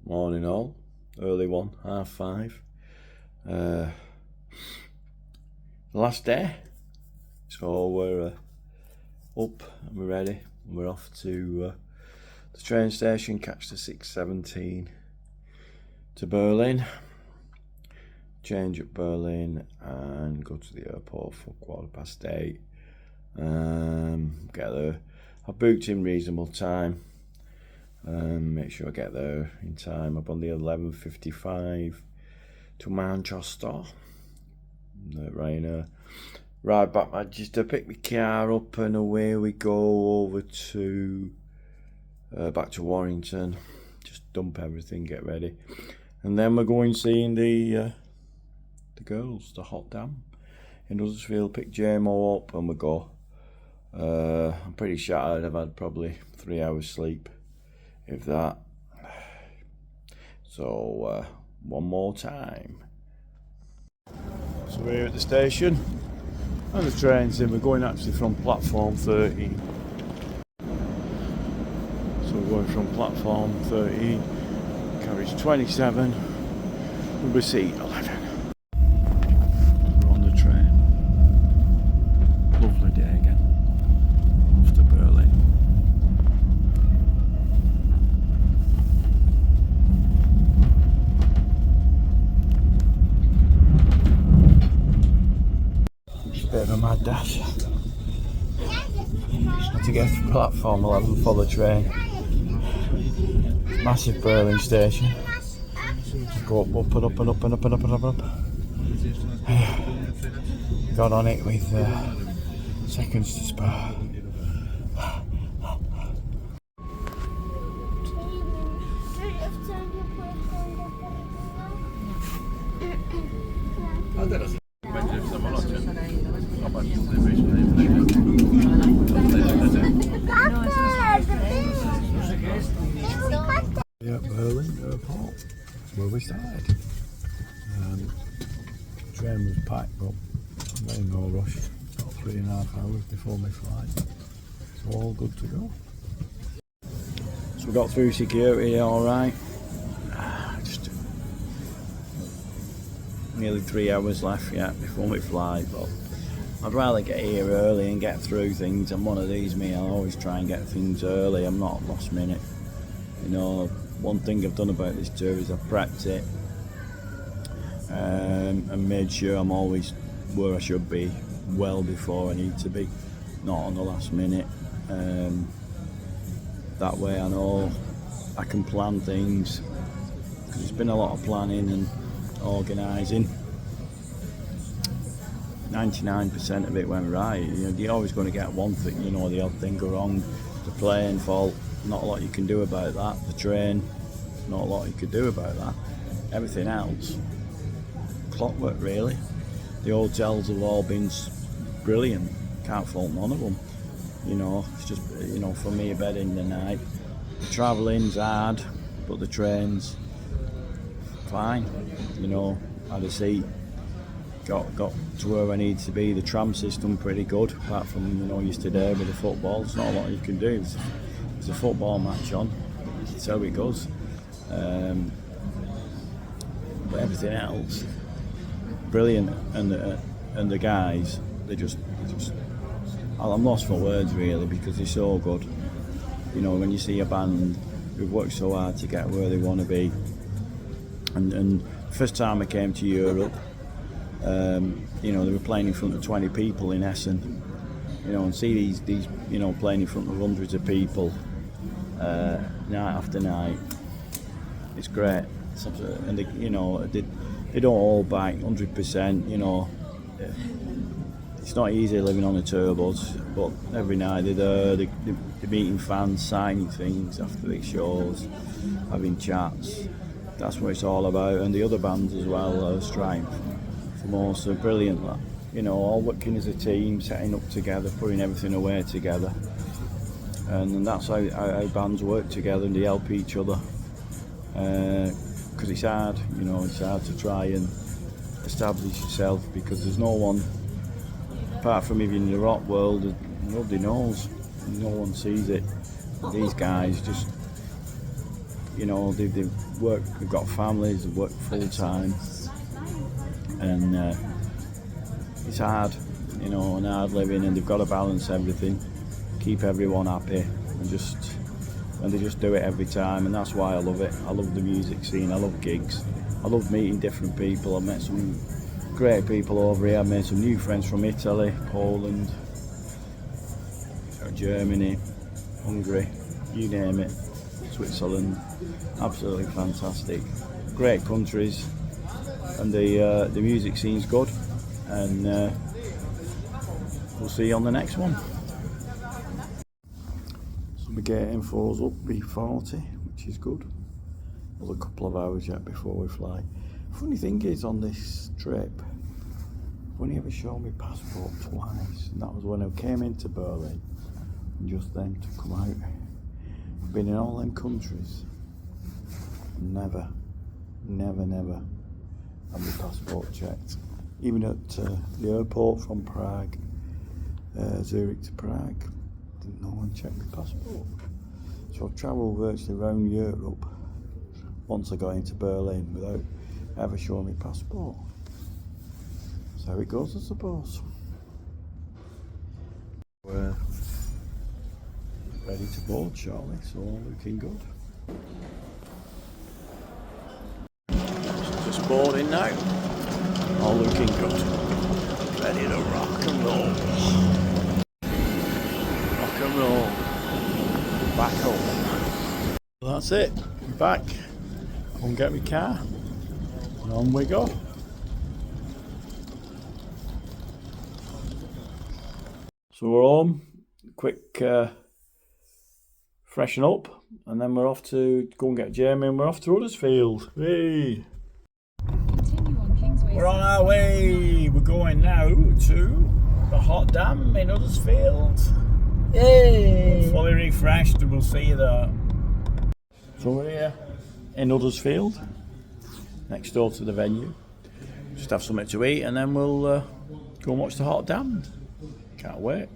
Morning all, early one, 5:30. The last day, so we're up and we're ready. We're off to the train station, catch the 6:17 to Berlin, change at Berlin and go to the airport for 8:15. Get there. I've booked in reasonable time. Make sure I get there in time. Up on the 11:55 to Manchester. Ryanair. Ride back Manchester, pick my car up, and away we go over to back to Warrington. Just dump everything, get ready, and then we're going seeing the girls, the Hot Dam in Huddersfield. Pick JMO up and we go. I'm pretty shattered. I've had probably 3 hours sleep, if that. So one more time. So we're here at the station and the train's in. We're going actually from platform 13. So we're going from platform 13, carriage 27, number seat 11. We're on the train. Lovely day again. Off to Berlin. Bit of a mad dash. Had to get to platform 11 for the train. Massive Berlin station. Go up and up and up and up and up and up and up. Got on it with seconds to spare. Yeah, Berlin airport, where we started. Train was packed, but I'm in no rush. Got 3.5 hours before my flight, so all good to go. So we got through security all right. Just nearly 3 hours left yet before my flight, but I'd rather get here early and get through things. I'm one of these, me. I always try and get things early. I'm not last minute. You know, one thing I've done about this tour is I've prepped it and made sure I'm always where I should be well before I need to be, not on the last minute. That way I know I can plan things, because it's been a lot of planning and organising. 99% of it went right. You know, you're always going to get one thing, you know, the odd thing go wrong. The plane fault, not a lot you can do about that. The train, not a lot you could do about that. Everything else, clockwork really. The hotels have all been brilliant, can't fault none of them. You know, it's just, you know, for me, a bed in the night. The travelling's hard, but the train's fine. You know, had a seat, got to where I need to be. The tram system pretty good, apart from, you know, yesterday with the football. It's not a lot you can do. There's a football match on, that's how it goes. But everything else, brilliant. And the guys, they just I'm lost for words really, because they're so good. You know, when you see a band who've worked so hard to get where they want to be. And first time I came to Europe, you know, they were playing in front of 20 people in Essen. You know, and see these you know, playing in front of hundreds of people night after night. It's great. And they, you know, they don't hold back 100%. You know, it's not easy living on a tour bus, but every night they're meeting fans, signing things after the shows, having chats. That's what it's all about. And the other bands as well, Stripe, Formosa, brilliant. You know, all working as a team, setting up together, putting everything away together. And that's how bands work together, and they help each other. Because it's hard, you know, it's hard to try and establish yourself, because there's no one, apart from even in the rock world, nobody knows, no one sees it. These guys just, you know, they've worked, they've got families, they've worked full time, and it's hard, you know, and hard living, and they've got to balance everything, keep everyone happy, and they just do it every time, and that's why I love it. I love the music scene, I love gigs, I love meeting different people. I've met some great people over here. I've made some new friends from Italy, Poland, Germany, Hungary, you name it, Switzerland. Absolutely fantastic, great countries, and the music scene's good, and we'll see you on the next one. So we're getting fours up B40, which is good. There's a couple of hours yet before we fly. Funny thing is, on this trip, I've only ever shown my passport twice, and that was when I came into Berlin, and just then to come out. I've been in all them countries, never had my passport checked. Even at the airport from Prague, Zurich to Prague, didn't no one check my passport. So I've travelled virtually around Europe once I got into Berlin without ever showing my passport. That's how it goes, I suppose. We're ready to board shortly, so all looking good. Just boarding now, all looking good. Ready to rock and roll. Rock and roll. Back home. Well, that's it, we're back. Go and get my car, and on we go. So we're home, quick freshen up, and then we're off to go and get Jamie, and we're off to Huddersfield. Hey! We're on our way. We're going now to the Hot Dam in Huddersfield. Yay! We're fully refreshed, and we'll see you there. So we're here in Huddersfield, next door to the venue. Just have something to eat, and then we'll go and watch the Hot Dam. Can't wait.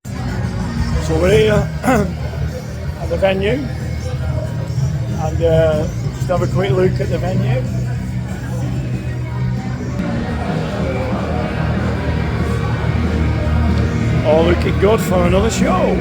So we're here at the venue, and just have a quick look at the venue. All looking good for another show.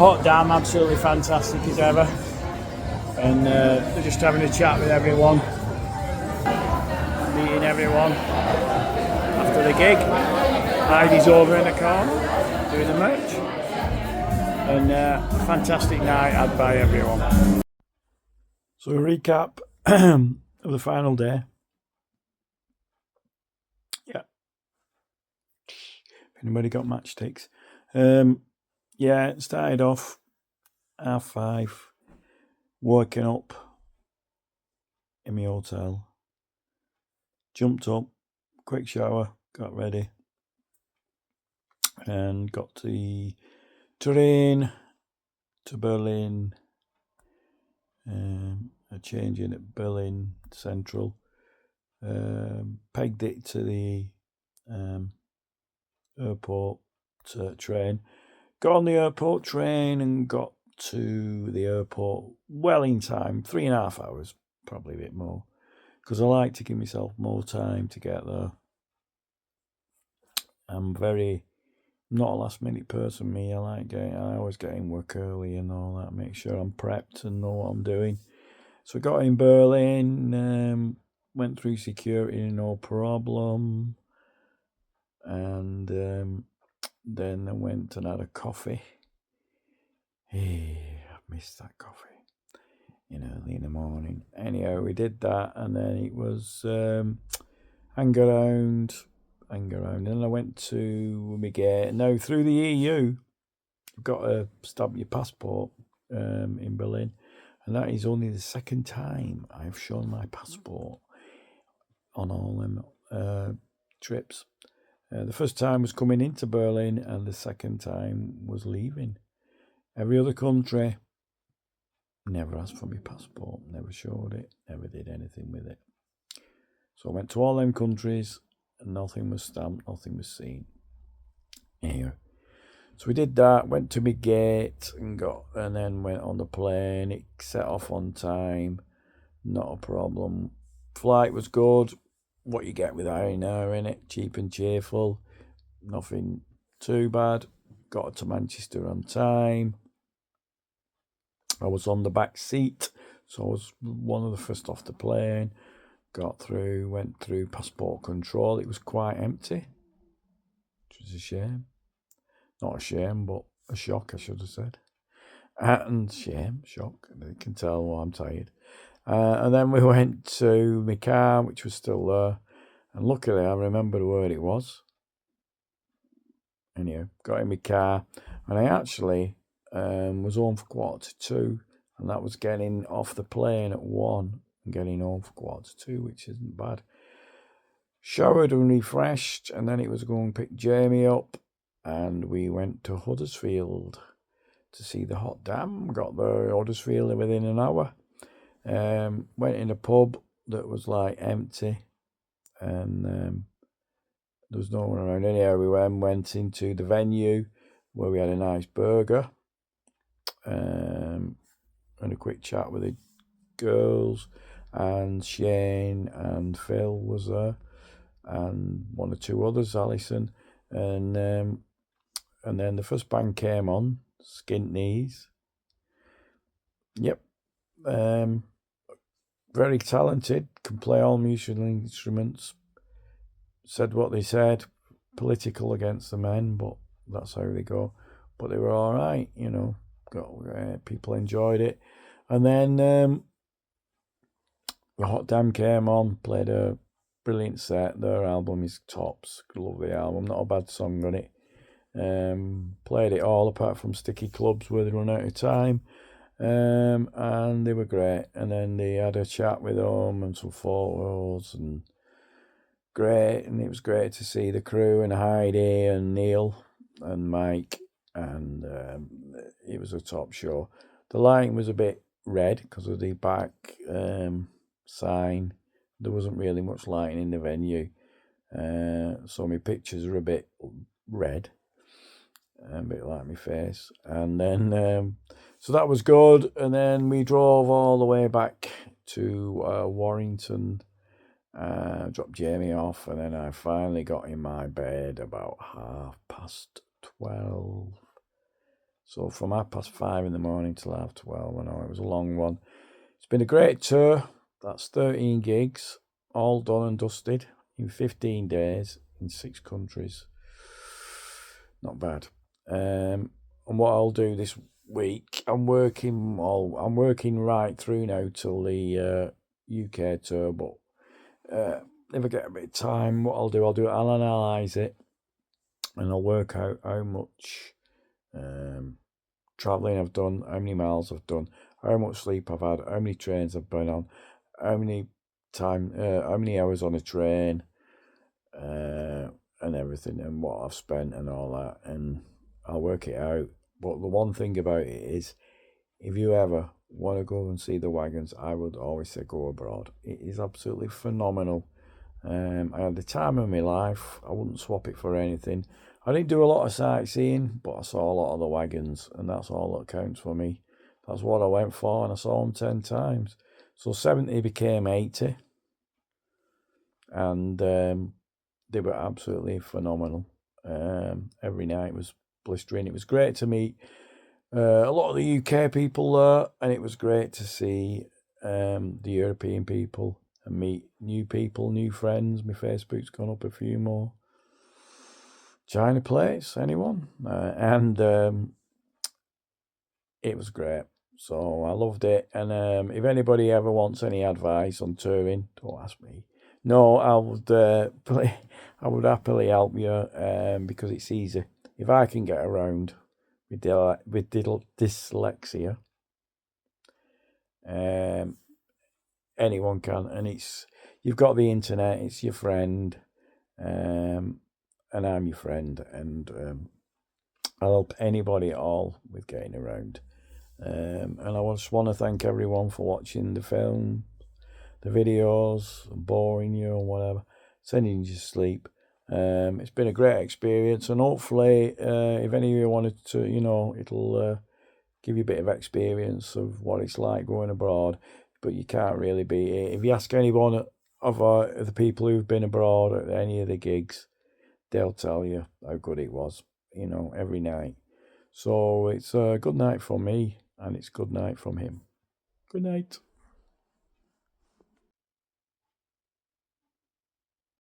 hot damn, absolutely fantastic as ever. And they're just having a chat with everyone, meeting everyone after the gig. Heidi's over in the corner doing the merch. And a fantastic night had by everyone. So a recap of the final day. Yeah. If anybody got matchsticks. Yeah, it started off 5:30, working up in my hotel. Jumped up, quick shower, got ready, and got the train to Berlin. A change in at Berlin Central. Pegged it to the airport train. Got on the airport train and got to the airport well in time, 3.5 hours, probably a bit more, because I like to give myself more time to get there. I'm not a last minute person, me. I always get in work early and all that, make sure I'm prepped and know what I'm doing. So I got in Berlin, went through security, no problem. And then I went and had a coffee. Hey, I've missed that coffee. Early in the morning. Anyhow, we did that, and then it was hang around. Then I went to my gate. Now, through the EU, you've got to stamp your passport in Berlin, and that is only the second time I've shown my passport on all them trips. The first time was coming into Berlin, and the second time was leaving. Every other country, never asked for my passport, never showed it, never did anything with it. So I went to all them countries, and nothing was stamped, nothing was seen. Anyway, so we did that, went to my gate, and then went on the plane. It set off on time, not a problem. Flight was good. What you get with Ryanair, innit? Cheap and cheerful. Nothing too bad. Got to Manchester on time. I was on the back seat, so I was one of the first off the plane. Went through passport control. It was quite empty, which was a shame. Not a shame, but a shock, I should have said. And shock. You can tell I'm tired. And then we went to my car, which was still there. And luckily, I remembered where it was. Anyway, got in my car. And I actually was home for 1:45. And that was getting off the plane at 1 and getting home for 1:45, which isn't bad. Showered and refreshed. And then it was going to pick Jamie up. And we went to Huddersfield to see the hot dam. Got there Huddersfield within an hour. Went in a pub that was like empty, and there was no one around. Anyhow, we went into the venue where we had a nice burger, and a quick chat with the girls, and Shane and Phil was there, and one or two others, Alison, and then the first band came on, Skint Knees. Yep. Very talented, can play all musical instruments. Said what they said, political against the men, but that's how they go. But they were all right, people enjoyed it. And then the Hot Damn came on, played a brilliant set. Their album is tops. Love the album, not a bad song on it. Played it all apart from Sticky Clubs where they run out of time. And they were great. And then they had a chat with them and some photos, and great. And it was great to see the crew and Heidi and Neil and Mike, and it was a top show. The lighting was a bit red because of the back sign. There wasn't really much lighting in the venue, so my pictures are a bit red, a bit like my face. And then so that was good. And then we drove all the way back to Warrington, dropped Jamie off, and then I finally got in my bed about 12:30. So from 5:30 in the morning till 12:30. I know it was a long one. It's been a great tour. That's 13 gigs, all done and dusted in 15 days in 6 countries. Not bad. And what I'll do this week, I'm working right through now till the UK tour, but if I get a bit of time, what I'll analyse it, and I'll work out how much travelling I've done, how many miles I've done, how much sleep I've had, how many trains I've been on, how many hours on a train, and everything, and what I've spent and all that, and I'll work it out. But the one thing about it is, if you ever want to go and see the Wagons, I would always say go abroad. It is absolutely phenomenal. I had the time of my life. I wouldn't swap it for anything. I didn't do a lot of sightseeing, but I saw a lot of the Wagons, and that's all that counts for me. That's what I went for, and I saw them 10 times. So 70 became 80, and they were absolutely phenomenal. Every night was blistering. It was great to meet a lot of the UK people there, and it was great to see the European people and meet new people, new friends. My Facebook's gone up a few more. China Place, anyone? And it was great. So I loved it. And if anybody ever wants any advice on touring, don't ask me. No, I would happily help you because it's easy. If I can get around with dyslexia, anyone can. And you've got the internet. It's your friend, and I'm your friend, and I'll help anybody at all with getting around. And I just want to thank everyone for watching the film, the videos, boring you or whatever, sending you to sleep. It's been a great experience, and hopefully, if any of you wanted to, it'll give you a bit of experience of what it's like going abroad. But you can't really beat it. If you ask anyone of the people who've been abroad at any of the gigs, they'll tell you how good it was, every night. So it's a good night from me, and it's good night from him. Good night.